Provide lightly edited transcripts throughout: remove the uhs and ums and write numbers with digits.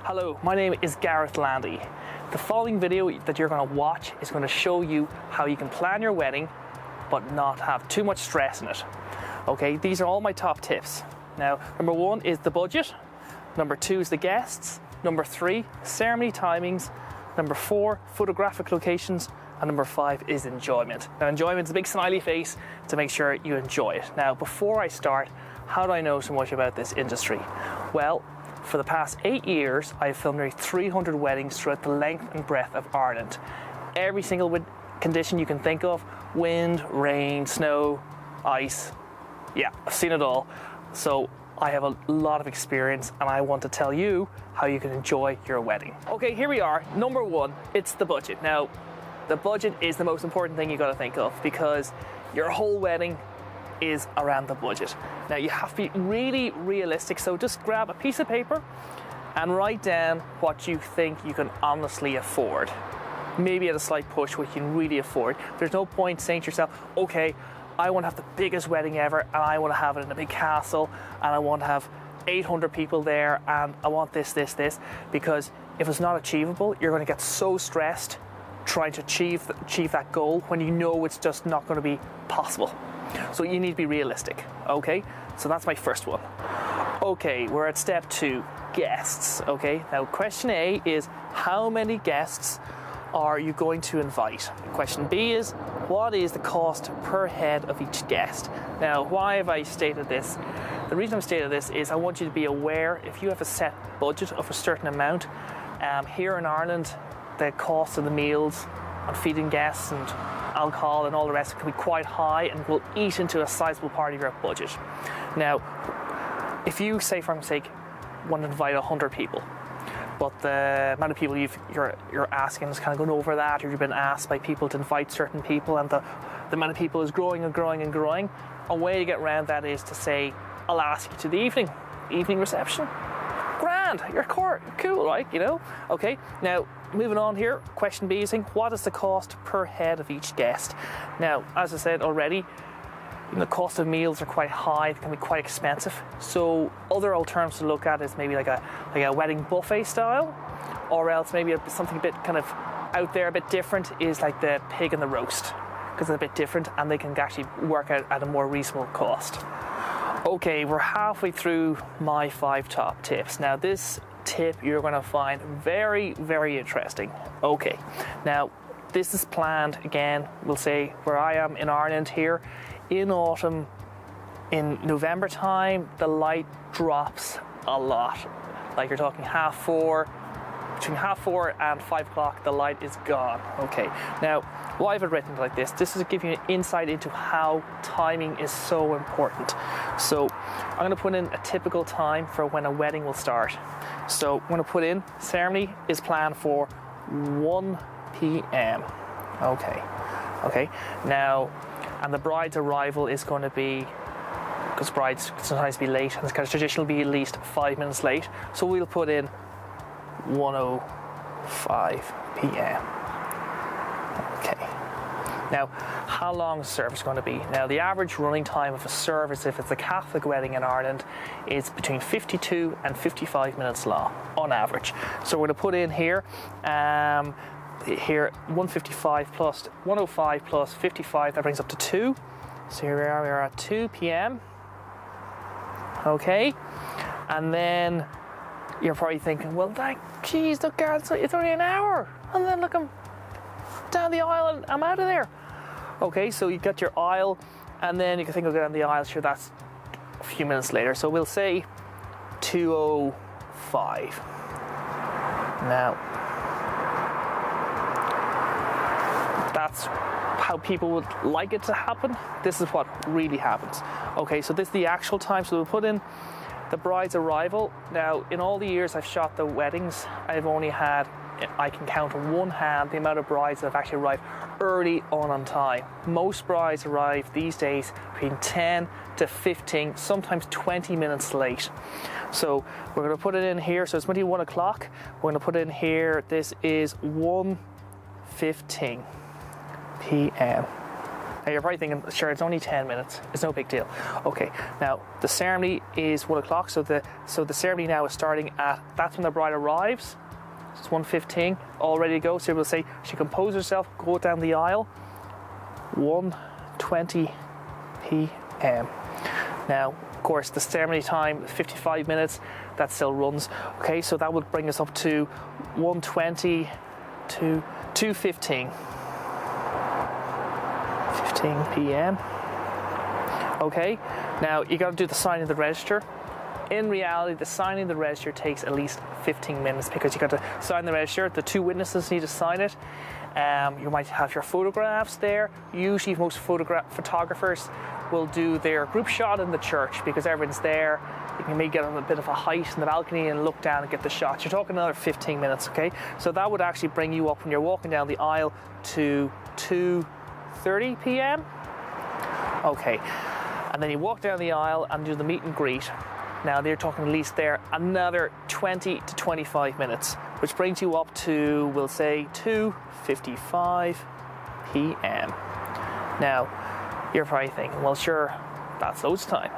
Hello, my name is Gareth Landy. The following video that you're going to watch is going to show you how you can plan your wedding but not have too much stress in it. Okay, these are all my top tips. Now, number 1 is the budget. Number 2 is the guests. Number 3, ceremony timings. Number 4, photographic locations. And number 5 is enjoyment. Now, enjoyment is a big smiley face to make sure you enjoy it. Now, before I start, how do I know so much about this industry? Well, for the past 8 years, I've filmed nearly 300 weddings throughout the length and breadth of Ireland. Every single condition you can think of: wind, rain, snow, ice. Yeah, I've seen it all. So I have a lot of experience and I want to tell you how you can enjoy your wedding. Okay, here we are. Number 1, it's the budget. Now, the budget is the most important thing you got to think of because your whole wedding is around the budget. Now, you have to be really realistic, so just grab a piece of paper and write down what you think you can honestly afford. Maybe at a slight push what you can really afford. There's no point saying to yourself, okay, I want to have the biggest wedding ever and I want to have it in a big castle and I want to have 800 people there and I want this, because if it's not achievable, you're going to get so stressed trying to achieve that goal when you know it's just not going to be possible. So you need to be realistic, okay? So that's my first one. Okay, we're at step 2, guests, okay? Now, question A is, how many guests are you going to invite? Question B is, what is the cost per head of each guest? Now, why have I stated this? The reason I've stated this is I want you to be aware if you have a set budget of a certain amount. Here in Ireland, the cost of the meals and feeding guests and alcohol and all the rest can be quite high and will eat into a sizable part of your budget. Now, if you say, for example, want to invite 100 people, but the amount of people you're asking is kind of going over that, or you've been asked by people to invite certain people, and the amount of people is growing and growing and growing, a way to get around that is to say, I'll ask you to the evening reception. Grand, you're cool, right? You know? Okay, now moving on here, question B is, what is the cost per head of each guest? Now, as I said already, the cost of meals are quite high, they can be quite expensive. So other alternatives to look at is maybe like a wedding buffet style, or else maybe something a bit kind of out there, a bit different, is like the pig and the roast, because they're a bit different and they can actually work out at a more reasonable cost. Okay, we're halfway through my 5 top tips. Now, this tip you're going to find very, very interesting. Okay, now this is planned, again, we'll say where I am in Ireland here, in autumn, in November time, the light drops a lot. Like you're talking between half 4 and 5 o'clock, the light is gone. Okay, now why have I written like this? This is to give you an insight into how timing is so important. So I'm going to put in a typical time for when a wedding will start. So I'm going to put in, ceremony is planned for 1 p.m. Okay. Now, and the bride's arrival is going to be, because brides sometimes be late, and it's kind of traditional, be at least 5 minutes late. So we'll put in 1:05 p.m. Okay. Now, how long is the service going to be? Now, the average running time of a service, if it's a Catholic wedding in Ireland, is between 52 and 55 minutes long, on average. So we're going to put in here, 155 plus 105 plus 55, that brings up to 2. So here we are at 2 p.m. Okay. And then you're probably thinking, well, geez, look, Gareth, it's only an hour. And then look, I'm down the aisle and I'm out of there. Okay, so you got your aisle, and then you can think of down the aisle, sure, that's a few minutes later. So we'll say 2:05. Now, that's how people would like it to happen. This is what really happens. Okay, so this is the actual time. So we'll put in the bride's arrival. Now, in all the years I've shot the weddings, I've only had, I can count on one hand the amount of brides that have actually arrived early on time. Most brides arrive these days between 10 to 15, sometimes 20 minutes late. So we're going to put it in here. So it's maybe 1 o'clock. We're going to put it in here. This is 1:15 p.m. Now you're probably thinking, sure, it's only 10 minutes. It's no big deal. Okay, now the ceremony is 1 o'clock, so the ceremony now is starting that's when the bride arrives. It's 1:15, all ready to go. So we'll say she composes herself, go down the aisle, 1:20 p.m. Now, of course, the ceremony time, 55 minutes, that still runs. Okay, so that would bring us up to 1:20 to 2:15. 15 p.m. Okay, now you got to do the signing of the register. In reality, the signing of the register takes at least 15 minutes because you got to sign the register. The 2 witnesses need to sign it. You might have your photographs there. Usually, most photographers will do their group shot in the church because everyone's there. You can maybe get on a bit of a height in the balcony and look down and get the shots. You're talking another 15 minutes, okay? So that would actually bring you up when you're walking down the aisle to 2:30 p.m. Okay, and then you walk down the aisle and do the meet and greet. Now they're talking at least there another 20 to 25 minutes, which brings you up to, we'll say, 2:55 p.m. Now, you're probably thinking, well, sure, that's loads of time.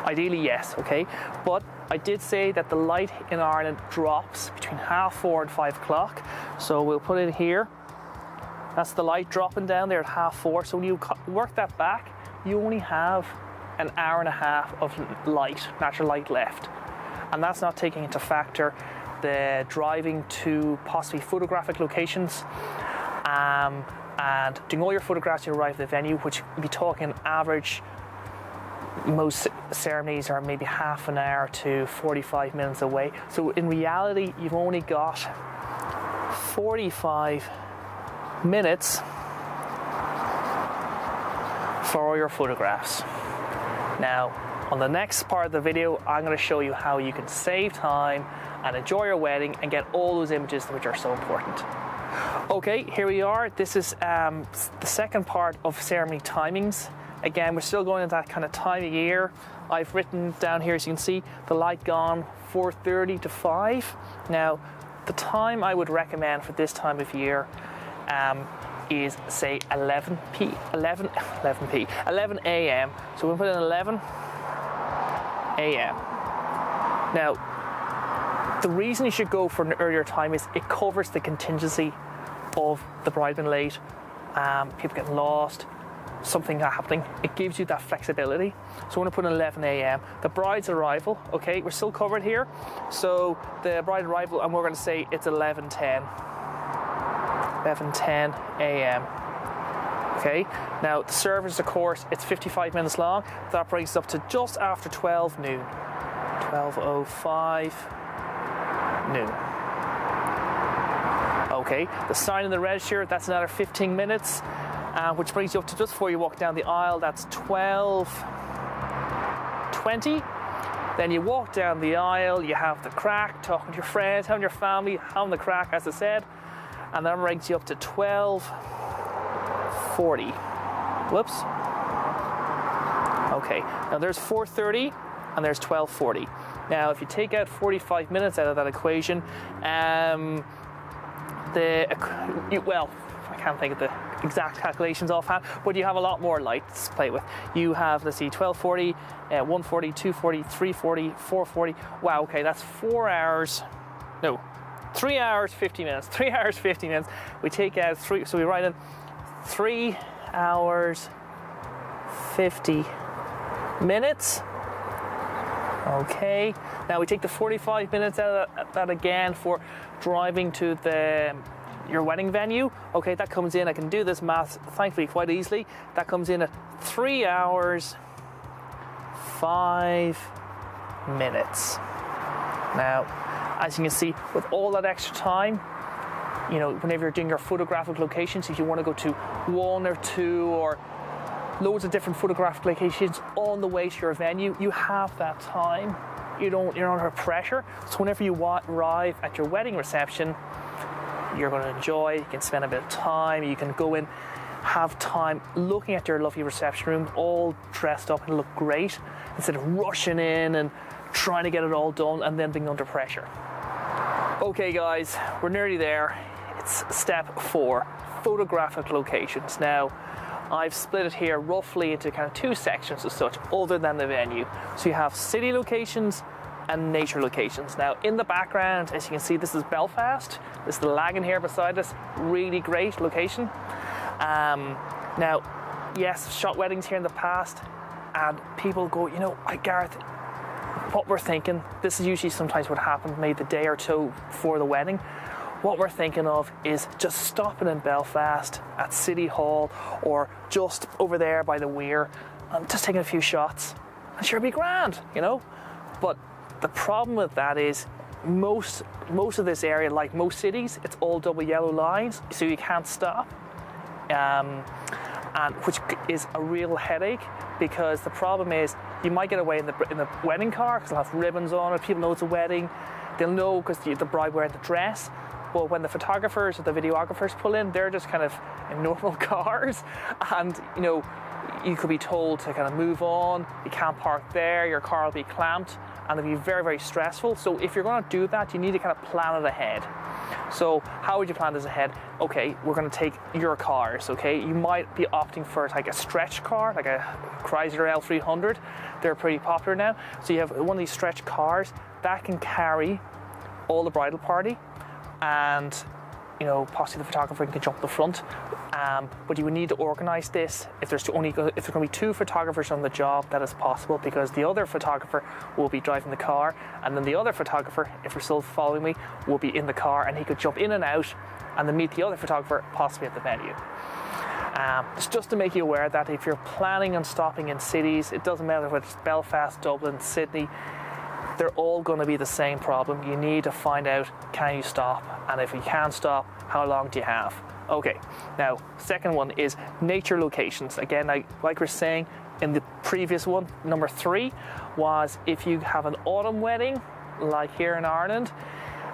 Ideally, yes, okay, but I did say that the light in Ireland drops between 4:30 and 5 o'clock, so we'll put it here. That's the light dropping down there at 4:30. So when you work that back, you only have an hour and a half of light, natural light left. And that's not taking into factor the driving to possibly photographic locations and doing all your photographs when you arrive at the venue, which we'll be talking average. Most ceremonies are maybe half an hour to 45 minutes away. So in reality, you've only got 45 minutes for all your photographs. Now, on the next part of the video, I'm going to show you how you can save time and enjoy your wedding and get all those images which are so important. Okay, here we are. This is the second part of ceremony timings. Again, we're still going into that kind of time of year. I've written down here, as you can see, the light gone 4:30 to 5. Now, the time I would recommend for this time of year is, say, 11 a.m. So we'll put in 11 a.m. Now, the reason you should go for an earlier time is it covers the contingency of the bride being late, people getting lost, something happening. It gives you that flexibility. So we're going to put in 11 a.m. The bride's arrival, okay, we're still covered here. So the bride arrival, and we're going to say it's 11:10 a.m. Okay, now the service, of course, it's 55 minutes long. That brings us up to just after 12 noon. 12:05 noon. Okay, the sign in the register, that's another 15 minutes, which brings you up to just before you walk down the aisle, that's 12:20. Then you walk down the aisle, you have the crack, talking to your friends, having your family, having the crack, as I said, and that brings you up to 12:40. Whoops. Okay, now there's 4:30 and there's 12:40. Now, if you take out 45 minutes out of that equation, I can't think of the exact calculations offhand, but you have a lot more lights to play with. You have, let's see, 12:40, 1:40, 2:40, 3:40, 4:40. Wow, okay, that's 3 hours, 50 minutes. 3 hours, 50 minutes. We take out 3, so we write in 3 hours, 50 minutes. Okay, now we take the 45 minutes out of that again for driving to your wedding venue. Okay, that comes in, I can do this math thankfully quite easily. That comes in at 3 hours, 5 minutes. Now, as you can see, with all that extra time, you know, whenever you're doing your photographic locations, if you want to go to 1 or 2 or loads of different photographic locations on the way to your venue, you have that time. You're not under pressure. So whenever you arrive at your wedding reception, you're going to enjoy. You can spend a bit of time. You can go in, have time looking at your lovely reception room, all dressed up and look great, instead of rushing in and trying to get it all done and then being under pressure. Okay, guys, we're nearly there. It's step 4, photographic locations. Now, I've split it here roughly into kind of two sections as such, other than the venue. So you have city locations and nature locations. Now in the background, as you can see, this is Belfast. This is the lagoon here beside us. Really great location. Now, yes, shot weddings here in the past, and people go, you know, Gareth, what we're thinking, this is usually sometimes what happens maybe the day or two before the wedding. What we're thinking of is just stopping in Belfast at City Hall or just over there by the weir and just taking a few shots. And sure, it'll be grand, you know? But the problem with that is most of this area, like most cities, it's all double yellow lines, so you can't stop. And which is a real headache, because the problem is you might get away in the wedding car because it'll have ribbons on it. People know it's a wedding. They'll know because the bride wearing the dress. But when the photographers or the videographers pull in, they're just kind of in normal cars, and you know, you could be told to kind of move on. You can't park there. Your car will be clamped, and it'll be very, very stressful. So if you're going to do that, you need to kind of plan it ahead. So how would you plan this ahead? Okay, we're going to take your cars, okay? You might be opting for like a stretch car, like a Chrysler L300. They're pretty popular now. So you have one of these stretch cars that can carry all the bridal party, and you know, possibly the photographer can jump the front. But you would need to organise this. If there's going to be two photographers on the job, that is possible, because the other photographer will be driving the car, and then the other photographer, if you're still following me, will be in the car, and he could jump in and out and then meet the other photographer possibly at the venue. It's just to make you aware that if you're planning on stopping in cities, it doesn't matter whether it's Belfast, Dublin, Sydney, they're all going to be the same problem. You need to find out, can you stop? And if you can stop, how long do you have? Okay, now, second one is nature locations. Again, like we're saying in the previous one, number 3 was if you have an autumn wedding, like here in Ireland,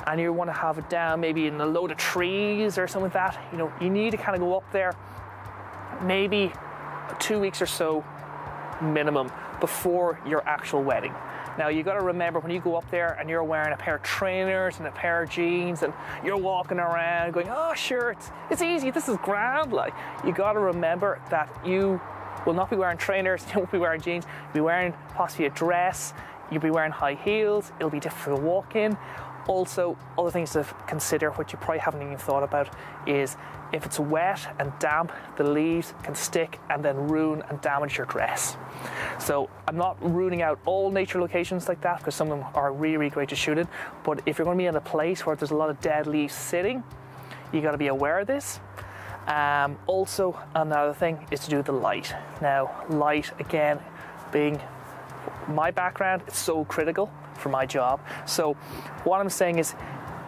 and you want to have it down maybe in a load of trees or something like that, you know, you need to kind of go up there maybe 2 weeks or so minimum before your actual wedding. Now you got to remember, when you go up there and you're wearing a pair of trainers and a pair of jeans and you're walking around going, oh sure, it's easy, this is grand, like, you got to remember that you will not be wearing trainers, you won't be wearing jeans, you'll be wearing possibly a dress, you'll be wearing high heels, it'll be difficult to walk in. Also, other things to consider, which you probably haven't even thought about, is if it's wet and damp, the leaves can stick and then ruin and damage your dress. So I'm not ruling out all nature locations like that, because some of them are really, really great to shoot in. But if you're going to be in a place where there's a lot of dead leaves sitting, you got to be aware of this. Also, another thing is to do with the light. Now, light, again, being my background, it's so critical for my job. So what I'm saying is,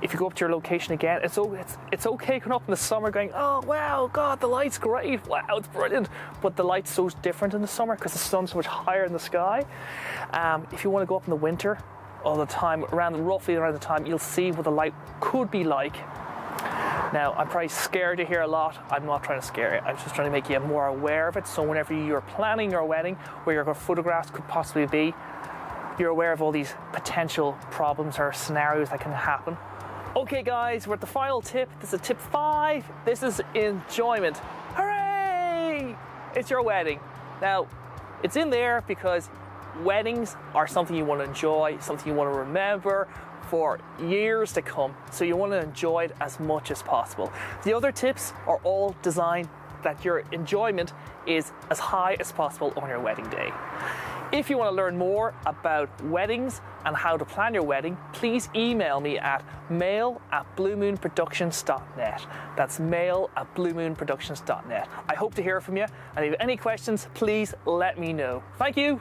if you go up to your location again, it's okay going up in the summer going, oh wow, God, the light's great, wow, it's brilliant, but the light's so different in the summer because the sun's so much higher in the sky. If you want to go up in the winter all the time, roughly around the time, you'll see what the light could be like. Now, I'm probably scared you here a lot. I'm not trying to scare you. I'm just trying to make you more aware of it. So whenever you're planning your wedding, where your photographs could possibly be, you're aware of all these potential problems or scenarios that can happen. Okay guys, we're at the final tip. This is tip 5. This is enjoyment. Hooray! It's your wedding. Now, it's in there because weddings are something you want to enjoy, something you want to remember for years to come. So you want to enjoy it as much as possible. The other tips are all designed that your enjoyment is as high as possible on your wedding day. If you want to learn more about weddings and how to plan your wedding, please email me at mail@bluemoonproductions.net. That's mail@bluemoonproductions.net. I hope to hear from you, and if you have any questions, please let me know. Thank you.